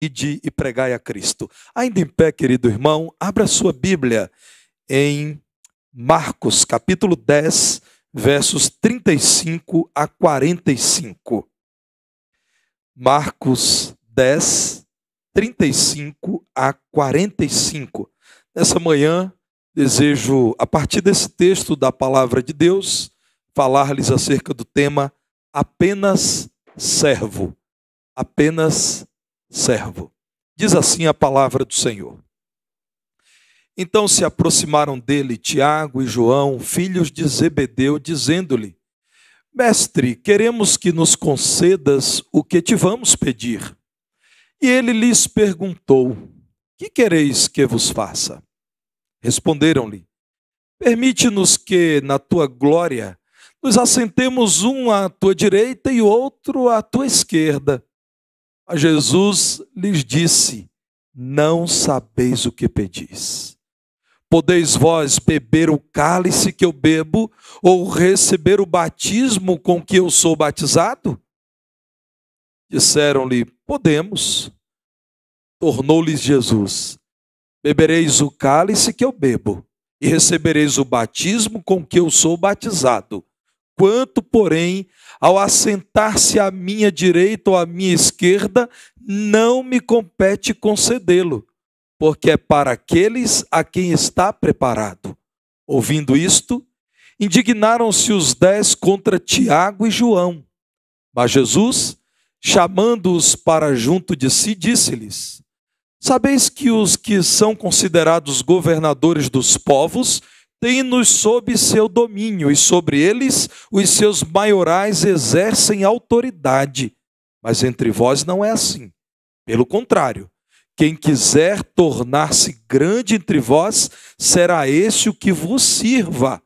Ide e pregai a Cristo. Ainda em pé, querido irmão, abra sua Bíblia em Marcos, capítulo 10, versos 35 a 45. Marcos 10, 35 a 45. Nessa manhã, desejo, a partir desse texto da palavra de Deus, falar-lhes acerca do tema apenas servo. Apenas servo. Diz assim a palavra do Senhor. Então se aproximaram dele Tiago e João, filhos de Zebedeu, dizendo-lhe: Mestre, queremos que nos concedas o que te vamos pedir. E ele lhes perguntou: Que quereis que vos faça? Responderam-lhe: Permite-nos que, na tua glória, nos assentemos um à tua direita e outro à tua esquerda. Mas Jesus lhes disse: Não sabeis o que pedis. Podeis vós beber o cálice que eu bebo, ou receber o batismo com que eu sou batizado? Disseram-lhe: Podemos. Tornou-lhes Jesus: Bebereis o cálice que eu bebo, e recebereis o batismo com que eu sou batizado. Quanto, porém, ao assentar-se à minha direita ou à minha esquerda, não me compete concedê-lo, porque é para aqueles a quem está preparado. Ouvindo isto, indignaram-se os 10 contra Tiago e João. Mas Jesus, chamando-os para junto de si, disse-lhes: Sabeis que os que são considerados governadores dos povos têm-nos sob seu domínio, e sobre eles os seus maiorais exercem autoridade. Mas entre vós não é assim. Pelo contrário, quem quiser tornar-se grande entre vós, será esse o que vos sirva.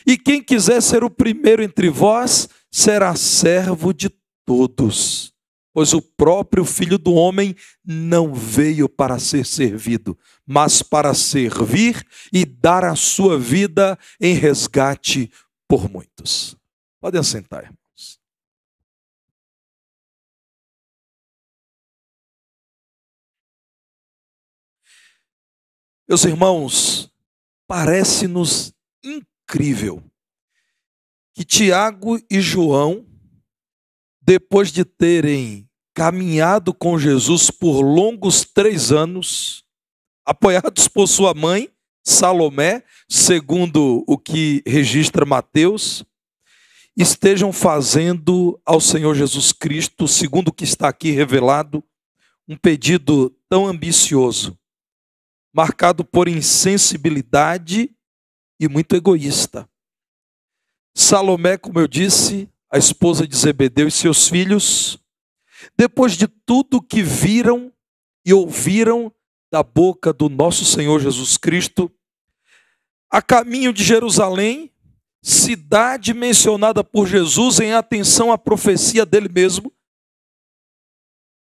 E quem quiser ser o primeiro entre vós, será servo de todos. Pois o próprio Filho do Homem não veio para ser servido, mas para servir e dar a sua vida em resgate por muitos. Podem assentar, irmãos. Meus irmãos, parece-nos incrível que Tiago e João, depois de terem caminhado com Jesus por longos 3 anos, apoiados por sua mãe, Salomé, segundo o que registra Mateus, estejam fazendo ao Senhor Jesus Cristo, segundo o que está aqui revelado, um pedido tão ambicioso, marcado por insensibilidade e muito egoísta. Salomé, como eu disse, a esposa de Zebedeu e seus filhos, depois de tudo que viram e ouviram da boca do nosso Senhor Jesus Cristo, a caminho de Jerusalém, cidade mencionada por Jesus em atenção à profecia dele mesmo,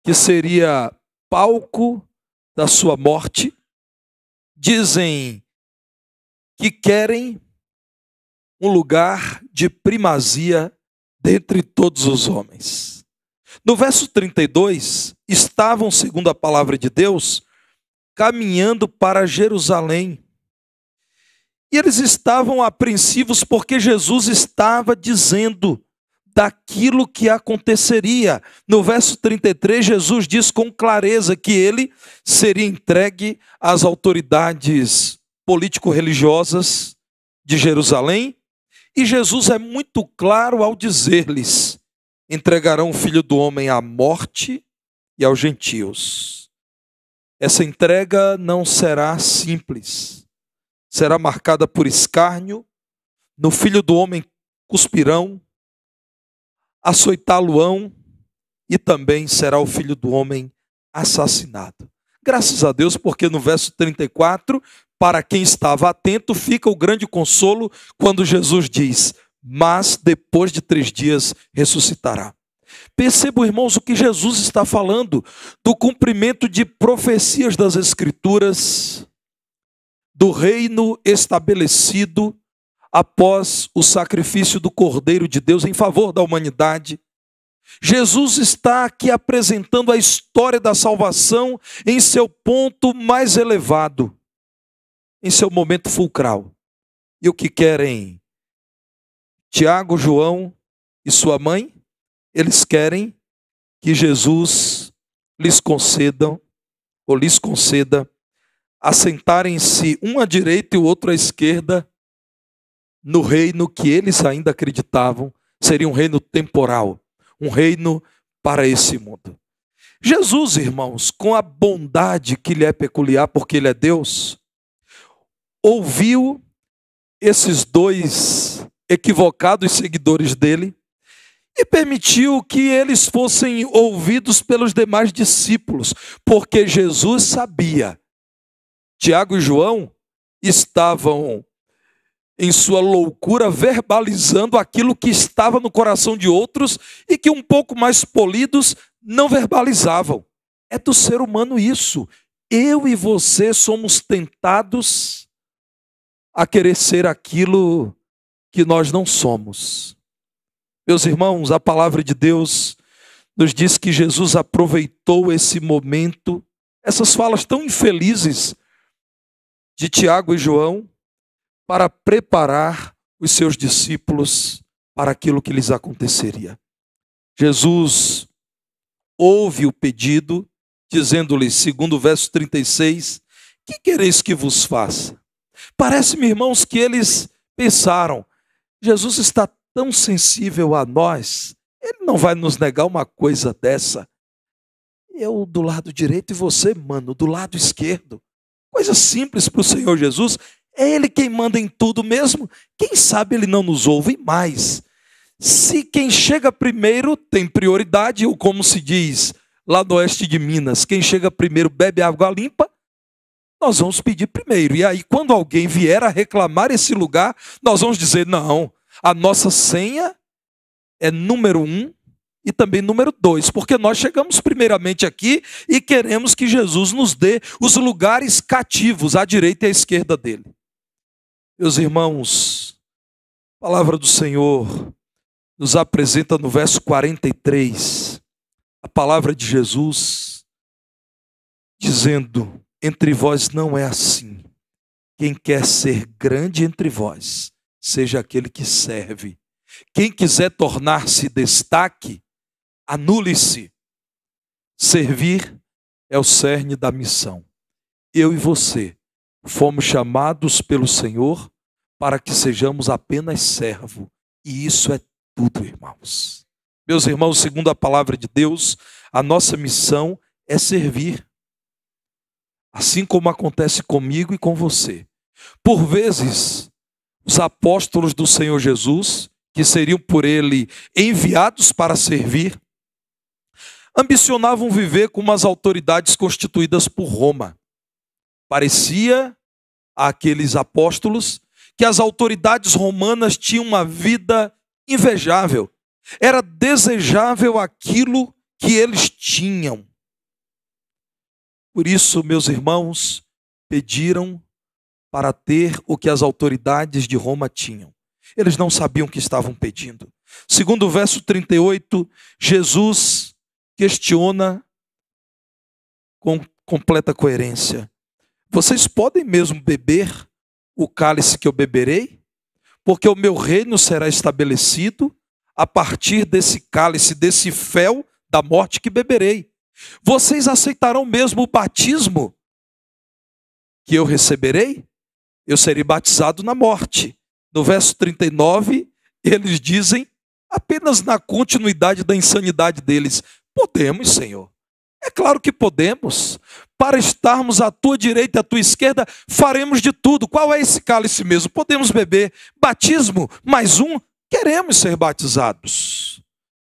que seria palco da sua morte, dizem que querem um lugar de primazia dentre todos os homens. No verso 32, estavam, segundo a palavra de Deus, caminhando para Jerusalém. E eles estavam apreensivos porque Jesus estava dizendo daquilo que aconteceria. No verso 33, Jesus diz com clareza que ele seria entregue às autoridades político-religiosas de Jerusalém. E Jesus é muito claro ao dizer-lhes: entregarão o Filho do Homem à morte e aos gentios. Essa entrega não será simples. Será marcada por escárnio. No Filho do Homem cuspirão, açoitá-lo-ão, e também será o Filho do Homem assassinado. Graças a Deus, porque no verso 34, para quem estava atento, fica o grande consolo quando Jesus diz: mas depois de 3 dias ressuscitará. Percebam, irmãos, o que Jesus está falando do cumprimento de profecias das Escrituras, do reino estabelecido após o sacrifício do Cordeiro de Deus em favor da humanidade, Jesus está aqui apresentando a história da salvação em seu ponto mais elevado, em seu momento fulcral. E o que querem Tiago, João e sua mãe? Eles querem que Jesus lhes conceda assentarem-se um à direita e o outro à esquerda no reino que eles ainda acreditavam seria um reino temporal, um reino para esse mundo. Jesus, irmãos, com a bondade que lhe é peculiar, porque ele é Deus, ouviu esses dois equivocados seguidores dele e permitiu que eles fossem ouvidos pelos demais discípulos, porque Jesus sabia. Tiago e João estavam em sua loucura verbalizando aquilo que estava no coração de outros e que um pouco mais polidos não verbalizavam. É do ser humano isso. Eu e você somos tentados a querer ser aquilo que nós não somos. Meus irmãos, a palavra de Deus nos diz que Jesus aproveitou esse momento, essas falas tão infelizes de Tiago e João, para preparar os seus discípulos para aquilo que lhes aconteceria. Jesus ouve o pedido, dizendo-lhes, segundo o verso 36, que quereis que vos faça? Parece-me, irmãos, que eles pensaram, Jesus está tão sensível a nós, ele não vai nos negar uma coisa dessa. Eu do lado direito e você, mano, do lado esquerdo. Coisa simples para o Senhor Jesus. É Ele quem manda em tudo mesmo. Quem sabe Ele não nos ouve mais. Se quem chega primeiro tem prioridade, ou como se diz lá no oeste de Minas, quem chega primeiro bebe água limpa, nós vamos pedir primeiro. E aí quando alguém vier a reclamar esse lugar, nós vamos dizer, não, a nossa senha é número 1 e também número 2, porque nós chegamos primeiramente aqui e queremos que Jesus nos dê os lugares cativos, à direita e à esquerda dele. Meus irmãos, a palavra do Senhor nos apresenta no verso 43, a palavra de Jesus, dizendo, entre vós não é assim. Quem quer ser grande entre vós, seja aquele que serve. Quem quiser tornar-se destaque, anule-se. Servir é o cerne da missão. Eu e você fomos chamados pelo Senhor para que sejamos apenas servo. E isso é tudo, irmãos. Meus irmãos, segundo a palavra de Deus, a nossa missão é servir. Assim como acontece comigo e com você. Por vezes, os apóstolos do Senhor Jesus, que seriam por ele enviados para servir, ambicionavam viver como as autoridades constituídas por Roma. Parecia àqueles apóstolos que as autoridades romanas tinham uma vida invejável. Era desejável aquilo que eles tinham. Por isso, meus irmãos, pediram para ter o que as autoridades de Roma tinham. Eles não sabiam o que estavam pedindo. Segundo o verso 38, Jesus questiona com completa coerência. Vocês podem mesmo beber o cálice que eu beberei? Porque o meu reino será estabelecido a partir desse cálice, desse fel da morte que beberei. Vocês aceitarão mesmo o batismo que eu receberei? Eu serei batizado na morte. No verso 39, eles dizem, apenas na continuidade da insanidade deles, podemos, Senhor. É claro que podemos. Para estarmos à tua direita e à tua esquerda, faremos de tudo. Qual é esse cálice mesmo? Podemos beber. Batismo, mais um, queremos ser batizados.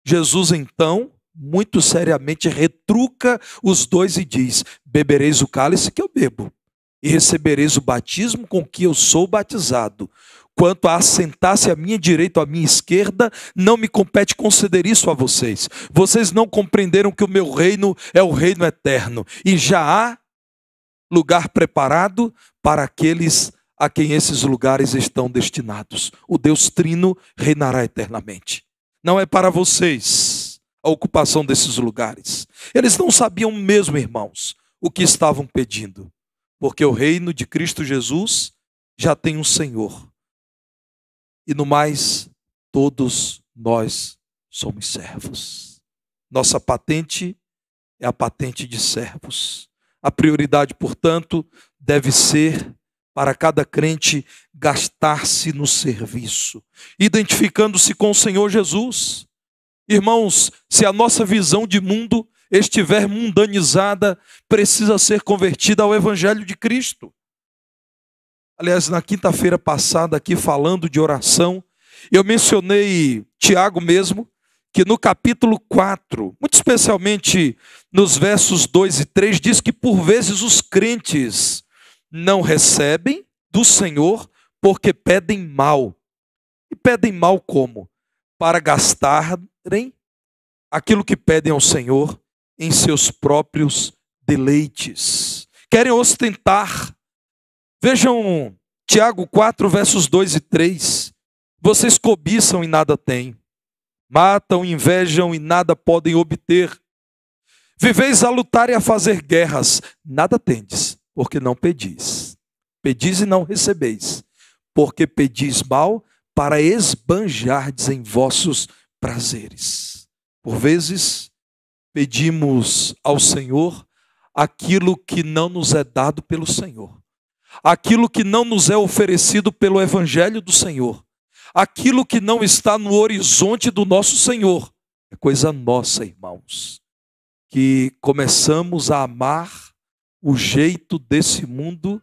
Jesus, então, muito seriamente retruca os dois e diz, bebereis o cálice que eu bebo, e recebereis o batismo com que eu sou batizado. Quanto a assentar-se à minha direita ou à minha esquerda, não me compete conceder isso a vocês. Vocês não compreenderam que o meu reino é o reino eterno. E já há lugar preparado para aqueles a quem esses lugares estão destinados. O Deus Trino reinará eternamente. Não é para vocês a ocupação desses lugares. Eles não sabiam mesmo, irmãos, o que estavam pedindo, porque o reino de Cristo Jesus já tem um Senhor. E no mais, todos nós somos servos. Nossa patente é a patente de servos. A prioridade, portanto, deve ser para cada crente gastar-se no serviço, identificando-se com o Senhor Jesus. Irmãos, se a nossa visão de mundo estiver mundanizada, precisa ser convertida ao Evangelho de Cristo. Aliás, na quinta-feira passada, aqui falando de oração, eu mencionei Tiago mesmo, que no capítulo 4, muito especialmente nos versos 2 e 3, diz que por vezes os crentes não recebem do Senhor porque pedem mal. E pedem mal como? Para gastarem aquilo que pedem ao Senhor em seus próprios deleites. Querem ostentar. Vejam Tiago 4, versos 2 e 3. Vocês cobiçam e nada têm. Matam, invejam e nada podem obter. Viveis a lutar e a fazer guerras. Nada tendes, porque não pedis. Pedis e não recebeis, porque pedis mal para esbanjardes em vossos prazeres. Por vezes, pedimos ao Senhor aquilo que não nos é dado pelo Senhor. Aquilo que não nos é oferecido pelo Evangelho do Senhor. Aquilo que não está no horizonte do nosso Senhor. É coisa nossa, irmãos, que começamos a amar o jeito desse mundo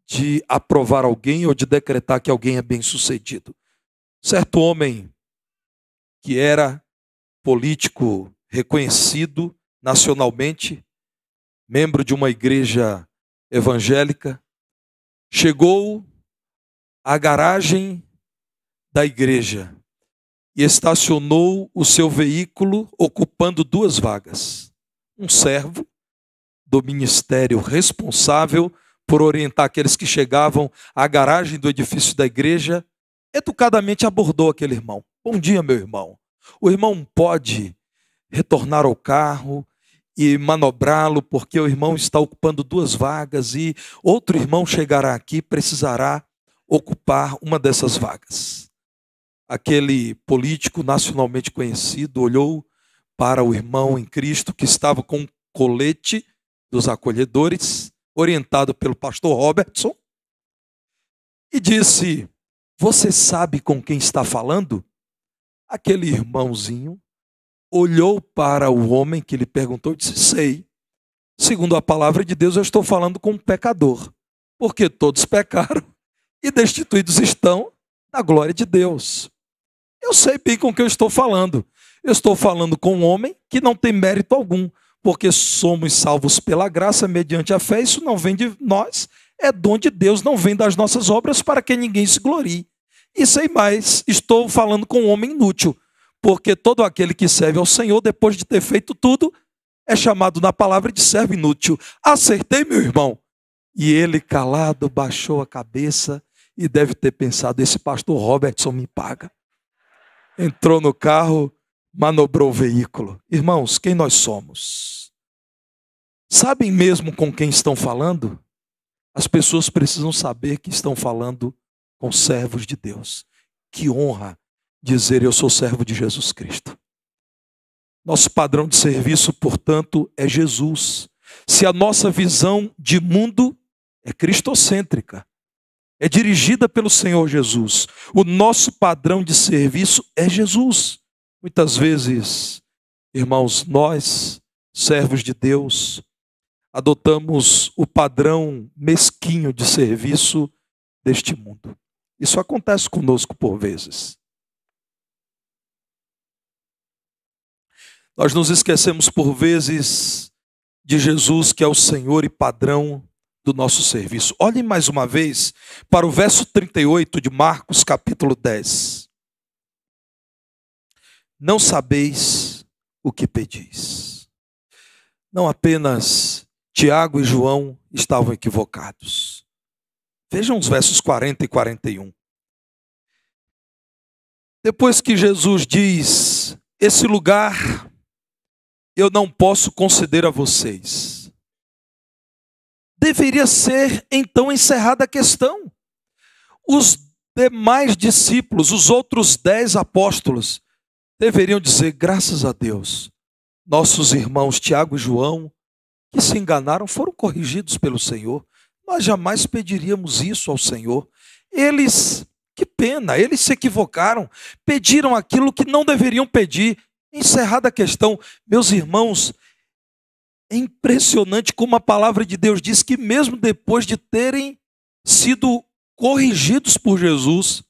de aprovar alguém ou de decretar que alguém é bem-sucedido. Certo homem que era político reconhecido nacionalmente, membro de uma igreja evangélica, chegou à garagem da igreja e estacionou o seu veículo ocupando 2 vagas. Um servo do ministério responsável por orientar aqueles que chegavam à garagem do edifício da igreja, educadamente abordou aquele irmão. Bom dia, meu irmão. O irmão pode retornar ao carro e manobrá-lo, porque o irmão está ocupando 2 vagas e outro irmão chegará aqui e precisará ocupar uma dessas vagas. Aquele político nacionalmente conhecido olhou para o irmão em Cristo que estava com um colete dos acolhedores, orientado pelo pastor Robertson, e disse: você sabe com quem está falando? Aquele irmãozinho olhou para o homem que lhe perguntou e disse: sei. Segundo a palavra de Deus, eu estou falando com um pecador, porque todos pecaram e destituídos estão da glória de Deus. Eu sei bem com quem eu estou falando. Eu estou falando com um homem que não tem mérito algum, porque somos salvos pela graça mediante a fé. Isso não vem de nós, é dom de Deus, não vem das nossas obras para que ninguém se glorie. E sei mais, estou falando com um homem inútil, porque todo aquele que serve ao Senhor, depois de ter feito tudo, é chamado na palavra de servo inútil. Acertei, meu irmão? E ele, calado, baixou a cabeça e deve ter pensado: esse pastor Robertson me paga. Entrou no carro, manobrou o veículo. Irmãos, quem nós somos? Sabem mesmo com quem estão falando? As pessoas precisam saber que estão falando com servos de Deus. Que honra dizer: eu sou servo de Jesus Cristo. Nosso padrão de serviço, portanto, é Jesus. Se a nossa visão de mundo é cristocêntrica, é dirigida pelo Senhor Jesus, o nosso padrão de serviço é Jesus. Muitas vezes, irmãos, nós, servos de Deus, adotamos o padrão mesquinho de serviço deste mundo. Isso acontece conosco por vezes. Nós nos esquecemos por vezes de Jesus, que é o Senhor e padrão do nosso serviço. Olhem mais uma vez para o verso 38 de Marcos, capítulo 10. Não sabeis o que pedis. Não apenas Tiago e João estavam equivocados. Vejam os versos 40 e 41. Depois que Jesus diz: esse lugar eu não posso conceder a vocês. Deveria ser então encerrada a questão. Os demais discípulos, os outros 10 apóstolos, deveriam dizer: graças a Deus, nossos irmãos Tiago e João, que se enganaram, foram corrigidos pelo Senhor. Nós jamais pediríamos isso ao Senhor. Eles, que pena, eles se equivocaram, pediram aquilo que não deveriam pedir. Encerrada a questão. Meus irmãos, é impressionante como a palavra de Deus diz que mesmo depois de terem sido corrigidos por Jesus,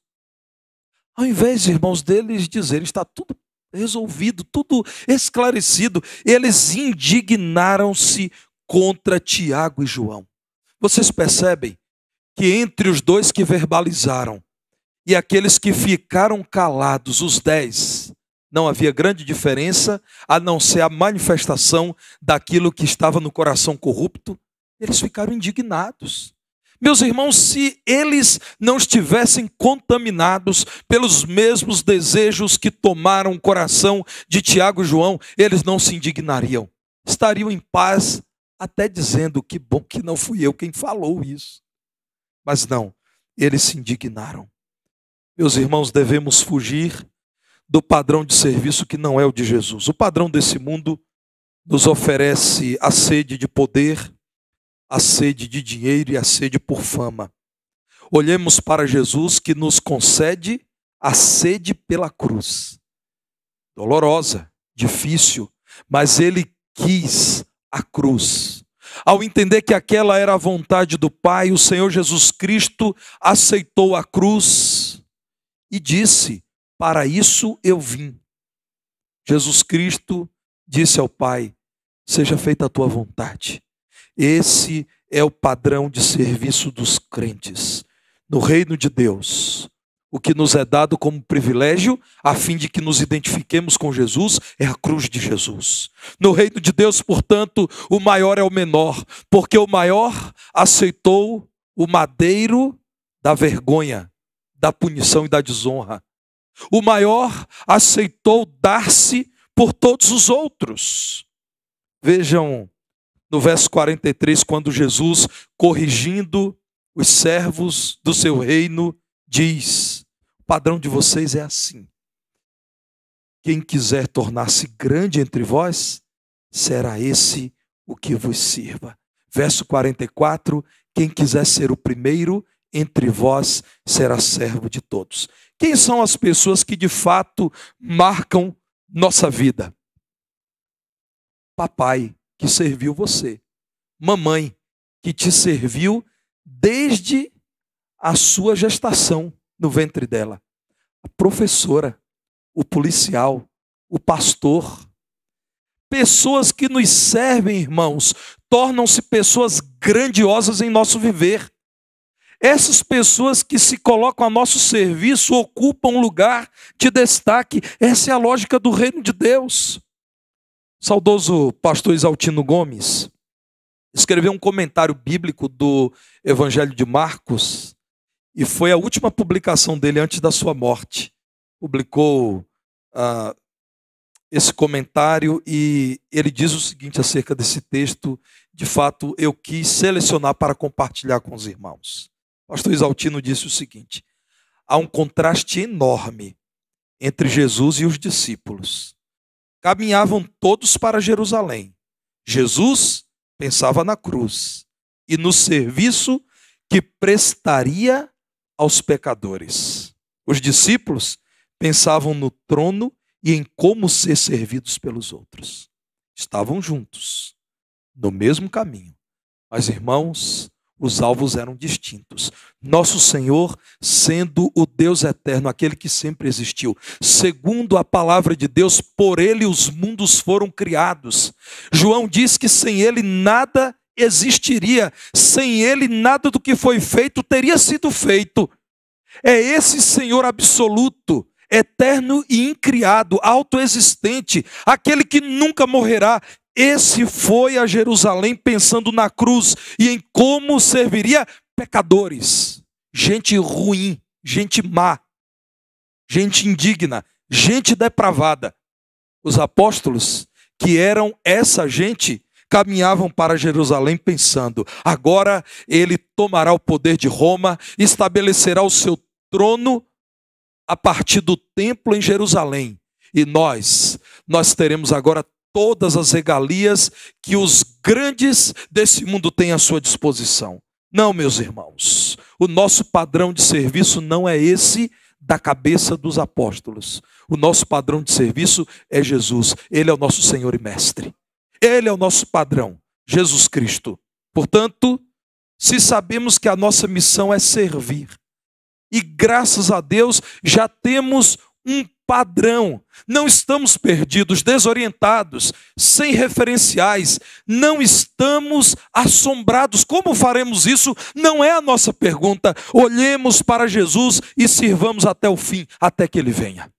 ao invés, irmãos, deles dizerem está tudo resolvido, tudo esclarecido, eles indignaram-se contra Tiago e João. Vocês percebem que entre os 2 que verbalizaram e aqueles que ficaram calados, os 10, não havia grande diferença, a não ser a manifestação daquilo que estava no coração corrupto. Eles ficaram indignados. Meus irmãos, se eles não estivessem contaminados pelos mesmos desejos que tomaram o coração de Tiago e João, eles não se indignariam. Estariam em paz, até dizendo: que bom que não fui eu quem falou isso. Mas não, eles se indignaram. Meus irmãos, devemos fugir do padrão de serviço que não é o de Jesus. O padrão desse mundo nos oferece a sede de poder, a sede de dinheiro e a sede por fama. Olhemos para Jesus, que nos concede a sede pela cruz. Dolorosa, difícil, mas ele quis a cruz. Ao entender que aquela era a vontade do Pai, o Senhor Jesus Cristo aceitou a cruz e disse: para isso eu vim. Jesus Cristo disse ao Pai: seja feita a tua vontade. Esse é o padrão de serviço dos crentes. No reino de Deus, o que nos é dado como privilégio, a fim de que nos identifiquemos com Jesus, é a cruz de Jesus. No reino de Deus, portanto, o maior é o menor, porque o maior aceitou o madeiro da vergonha, da punição e da desonra. O maior aceitou dar-se por todos os outros. Vejam no verso 43, quando Jesus, corrigindo os servos do seu reino, diz: o padrão de vocês é assim. Quem quiser tornar-se grande entre vós, será esse o que vos sirva. Verso 44, quem quiser ser o primeiro entre vós, será servo de todos. Quem são as pessoas que de fato marcam nossa vida? Papai, que serviu você. Mamãe, que te serviu desde a sua gestação no ventre dela. A professora, o policial, o pastor. Pessoas que nos servem, irmãos, tornam-se pessoas grandiosas em nosso viver. Essas pessoas que se colocam a nosso serviço ocupam um lugar de destaque. Essa é a lógica do reino de Deus. Saudoso pastor Exaltino Gomes escreveu um comentário bíblico do Evangelho de Marcos e foi a última publicação dele antes da sua morte. Publicou esse comentário e ele diz o seguinte acerca desse texto. De fato, eu quis selecionar para compartilhar com os irmãos. O pastor Exaltino disse o seguinte: há um contraste enorme entre Jesus e os discípulos. Caminhavam todos para Jerusalém. Jesus pensava na cruz e no serviço que prestaria aos pecadores. Os discípulos pensavam no trono e em como ser servidos pelos outros. Estavam juntos, no mesmo caminho. Mas, irmãos, os alvos eram distintos. Nosso Senhor, sendo o Deus eterno, aquele que sempre existiu, segundo a palavra de Deus, por ele os mundos foram criados. João diz que sem ele nada existiria, sem ele nada do que foi feito teria sido feito. É esse Senhor absoluto, eterno e incriado, autoexistente, aquele que nunca morrerá. Esse foi a Jerusalém pensando na cruz e em como serviria pecadores, gente ruim, gente má, gente indigna, gente depravada. Os apóstolos que eram essa gente, caminhavam para Jerusalém pensando: agora ele tomará o poder de Roma, estabelecerá o seu trono a partir do templo em Jerusalém. E nós teremos agora todas as regalias que os grandes desse mundo têm à sua disposição. Não, meus irmãos, o nosso padrão de serviço não é esse da cabeça dos apóstolos. O nosso padrão de serviço é Jesus. Ele é o nosso Senhor e Mestre. Ele é o nosso padrão, Jesus Cristo. Portanto, se sabemos que a nossa missão é servir, e graças a Deus já temos um padrão, não estamos perdidos, desorientados, sem referenciais, não estamos assombrados. Como faremos isso? Não é a nossa pergunta. Olhemos para Jesus e sirvamos até o fim, até que Ele venha.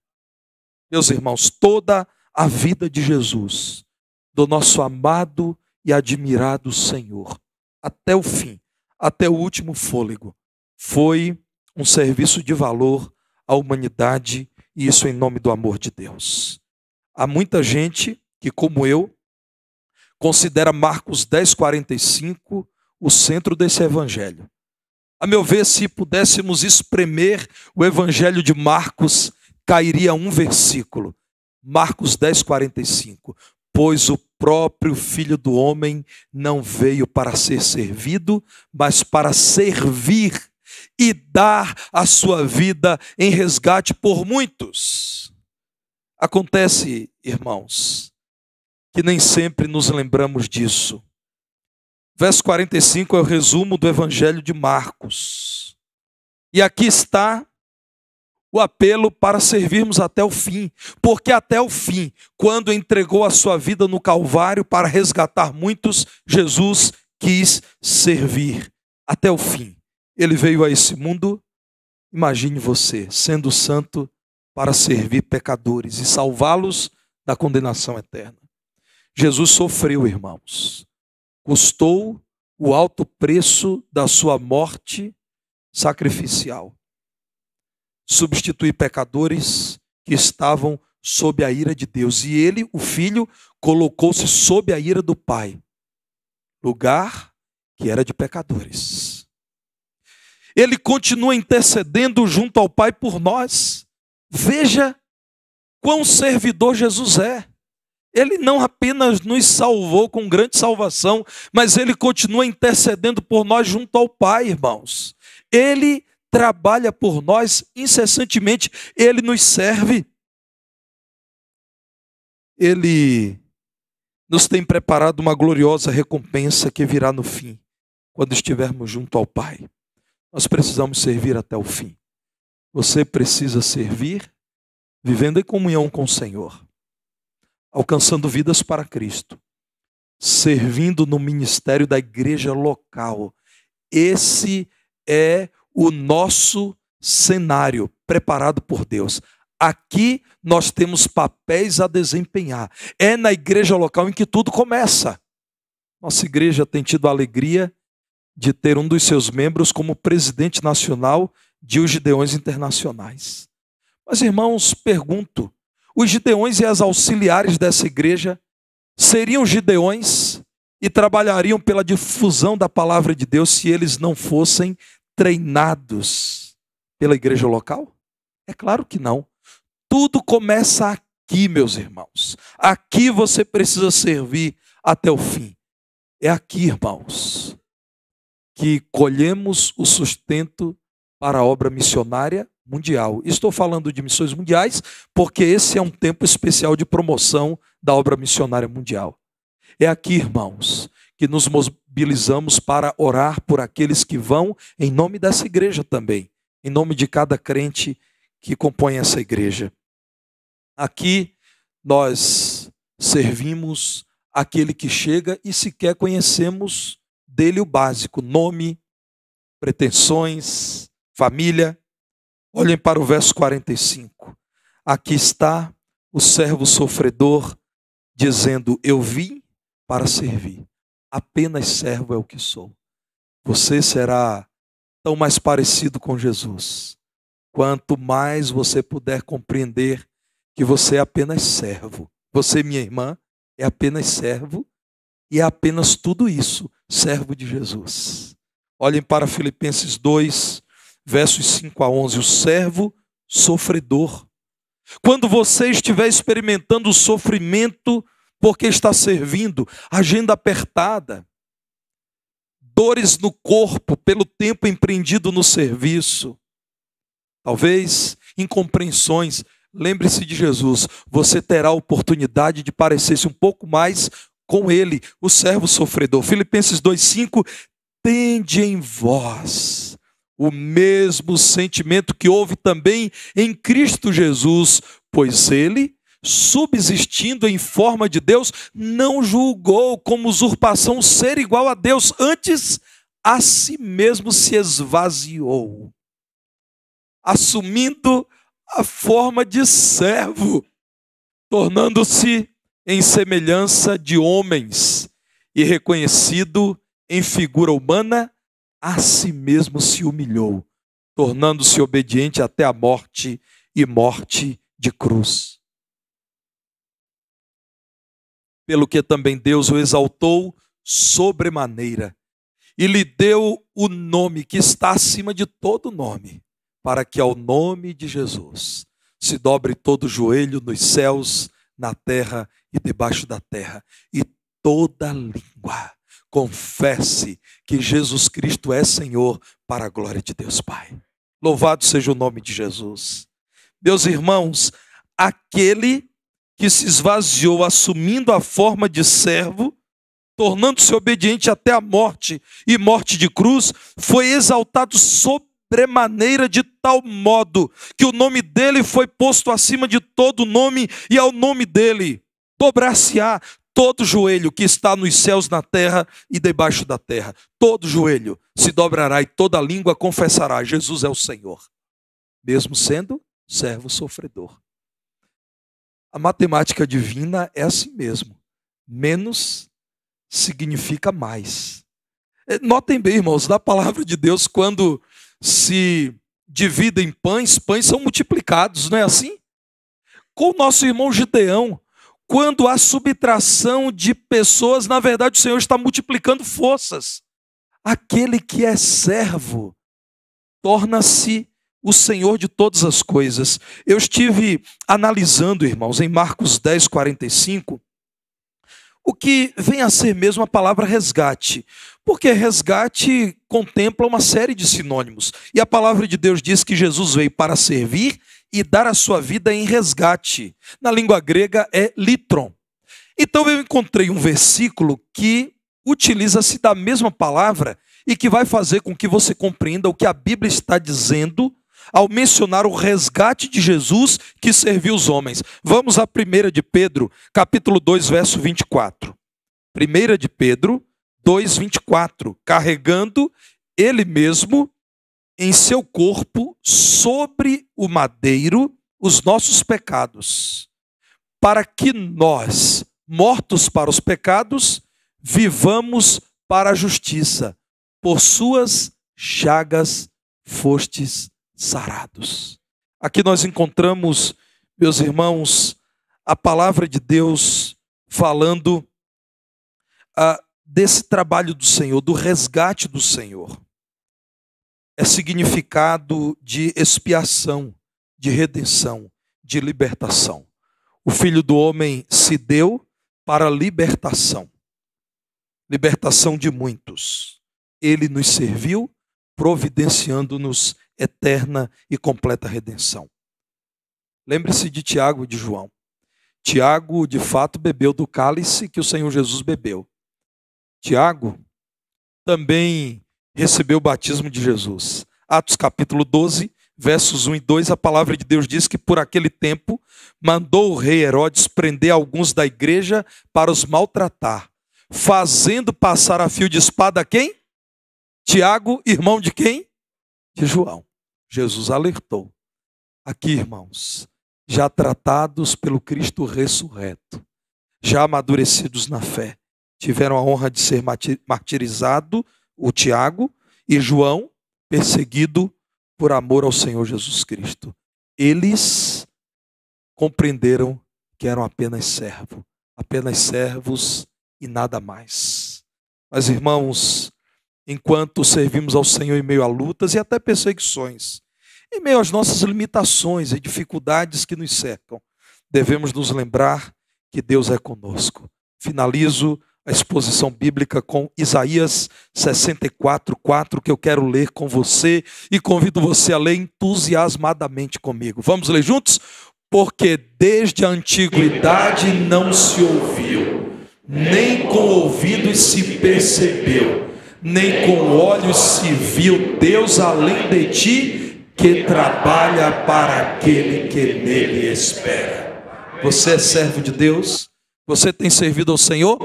Meus irmãos, toda a vida de Jesus, do nosso amado e admirado Senhor, até o fim, até o último fôlego, foi um serviço de valor à humanidade, e isso em nome do amor de Deus. Há muita gente que, como eu, considera Marcos 10:45 o centro desse evangelho. A meu ver, se pudéssemos espremer o evangelho de Marcos, cairia um versículo. Marcos 10:45. Pois o próprio Filho do Homem não veio para ser servido, mas para servir e dar a sua vida em resgate por muitos. Acontece, irmãos, que nem sempre nos lembramos disso. Verso 45 é o resumo do Evangelho de Marcos. E aqui está o apelo para servirmos até o fim, porque até o fim, quando entregou a sua vida no Calvário para resgatar muitos, Jesus quis servir até o fim. Ele veio a esse mundo, imagine você, sendo santo, para servir pecadores e salvá-los da condenação eterna. Jesus sofreu, irmãos, custou o alto preço da sua morte sacrificial. Substituir pecadores que estavam sob a ira de Deus. E ele, o Filho, colocou-se sob a ira do Pai, lugar que era de pecadores. Ele continua intercedendo junto ao Pai por nós. Veja quão servidor Jesus é. Ele não apenas nos salvou com grande salvação, mas ele continua intercedendo por nós junto ao Pai, irmãos. Ele trabalha por nós incessantemente, ele nos serve. Ele nos tem preparado uma gloriosa recompensa que virá no fim, quando estivermos junto ao Pai. Nós precisamos servir até o fim. Você precisa servir vivendo em comunhão com o Senhor, alcançando vidas para Cristo, servindo no ministério da igreja local. Esse é o nosso cenário preparado por Deus. Aqui nós temos papéis a desempenhar. É na igreja local em que tudo começa. Nossa igreja tem tido a alegria de ter um dos seus membros como presidente nacional de os Gideões Internacionais. Mas, irmãos, pergunto, os Gideões e as auxiliares dessa igreja seriam Gideões e trabalhariam pela difusão da palavra de Deus se eles não fossem treinados pela igreja local? É claro que não. Tudo começa aqui, meus irmãos. Aqui você precisa servir até o fim. É aqui, irmãos, que colhemos o sustento para a obra missionária mundial. Estou falando de missões mundiais porque esse é um tempo especial de promoção da obra missionária mundial. É aqui, irmãos, que nos mobilizamos para orar por aqueles que vão em nome dessa igreja também, em nome de cada crente que compõe essa igreja. Aqui nós servimos aquele que chega e sequer conhecemos dele o básico: nome, pretensões, família. Olhem para o verso 45. Aqui está o servo sofredor dizendo: eu vim para servir, apenas servo é o que sou. Você será tão mais parecido com Jesus quanto mais você puder compreender que você é apenas servo. Você, minha irmã, é apenas servo e é apenas tudo isso, servo de Jesus. Olhem para Filipenses 2, versos 5 a 11. O servo sofredor. Quando você estiver experimentando o sofrimento porque está servindo, agenda apertada, dores no corpo pelo tempo empreendido no serviço, talvez incompreensões, lembre-se de Jesus, você terá a oportunidade de parecer-se um pouco mais com ele, o servo sofredor. Filipenses 2,5, tende em vós o mesmo sentimento que houve também em Cristo Jesus, pois ele, subsistindo em forma de Deus, não julgou como usurpação ser igual a Deus, antes a si mesmo se esvaziou, assumindo a forma de servo, tornando-se em semelhança de homens e reconhecido em figura humana, a si mesmo se humilhou, tornando-se obediente até a morte e morte de cruz. Pelo que também Deus o exaltou sobremaneira e lhe deu o nome que está acima de todo nome, para que ao nome de Jesus se dobre todo joelho nos céus, na terra e debaixo da terra, e toda língua confesse que Jesus Cristo é Senhor, para a glória de Deus Pai. Louvado seja o nome de Jesus. Meus irmãos, aquele que se esvaziou assumindo a forma de servo, tornando-se obediente até a morte e morte de cruz, foi exaltado sobremaneira de tal modo que o nome dele foi posto acima de todo nome, e ao nome dele dobrar-se-á todo joelho que está nos céus, na terra e debaixo da terra. Todo joelho se dobrará e toda língua confessará: Jesus é o Senhor, mesmo sendo servo sofredor. A matemática divina é assim mesmo. Menos significa mais. Notem bem, irmãos, na palavra de Deus, quando se dividem pães, pães são multiplicados, não é assim? Com o nosso irmão Gideão, quando há subtração de pessoas, na verdade o Senhor está multiplicando forças. Aquele que é servo torna-se o Senhor de todas as coisas. Eu estive analisando, irmãos, em Marcos 10, 45, o que vem a ser mesmo a palavra resgate. Porque resgate contempla uma série de sinônimos. E a palavra de Deus diz que Jesus veio para servir e dar a sua vida em resgate. Na língua grega é litron. Então eu encontrei um versículo que utiliza-se da mesma palavra e que vai fazer com que você compreenda o que a Bíblia está dizendo ao mencionar o resgate de Jesus que serviu os homens. Vamos a 1 de Pedro, capítulo 2, verso 24. 1 de Pedro 2, 24. Carregando ele mesmo em seu corpo sobre o madeiro os nossos pecados, para que nós, mortos para os pecados, vivamos para a justiça. Por suas chagas fostes sarados. Aqui nós encontramos, meus irmãos, a palavra de Deus falando desse trabalho do Senhor, do resgate do Senhor. É significado de expiação, de redenção, de libertação. O Filho do Homem se deu para a libertação. Libertação de muitos. Ele nos serviu, providenciando-nos eterna e completa redenção. Lembre-se de Tiago e de João. Tiago, de fato, bebeu do cálice que o Senhor Jesus bebeu. Tiago também recebeu o batismo de Jesus. Atos capítulo 12, versos 1 e 2, a palavra de Deus diz que por aquele tempo mandou o rei Herodes prender alguns da igreja para os maltratar, fazendo passar a fio de espada quem? Tiago, irmão de quem? De João. Jesus alertou. Aqui, irmãos, já tratados pelo Cristo ressurreto, já amadurecidos na fé, tiveram a honra de ser martirizado, o Tiago, e João, perseguido por amor ao Senhor Jesus Cristo. Eles compreenderam que eram apenas servos, apenas servos e nada mais. Mas, irmãos, enquanto servimos ao Senhor em meio a lutas e até perseguições, em meio às nossas limitações e dificuldades que nos cercam, devemos nos lembrar que Deus é conosco. Finalizo a exposição bíblica com Isaías 64:4, que eu quero ler com você e convido você a ler entusiasmadamente comigo. Vamos ler juntos? Porque desde a antiguidade não se ouviu, nem com ouvidos se percebeu, nem com olhos se viu Deus além de ti, que trabalha para aquele que nele espera. Você é servo de Deus? Você tem servido ao Senhor?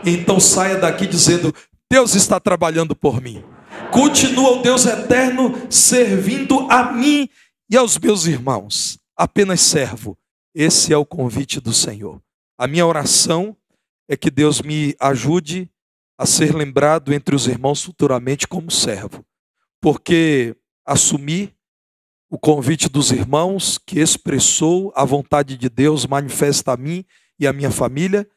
Então saia daqui dizendo: Deus está trabalhando por mim. Continua o Deus eterno servindo a mim e aos meus irmãos. Apenas servo. Esse é o convite do Senhor. A minha oração é que Deus me ajude a ser lembrado entre os irmãos futuramente como servo. Porque assumi o convite dos irmãos que expressou a vontade de Deus manifesta a mim e a minha família,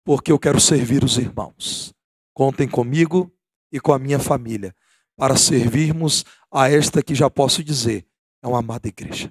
porque eu quero servir os irmãos. Contem comigo e com a minha família para servirmos a esta que já posso dizer é uma amada igreja.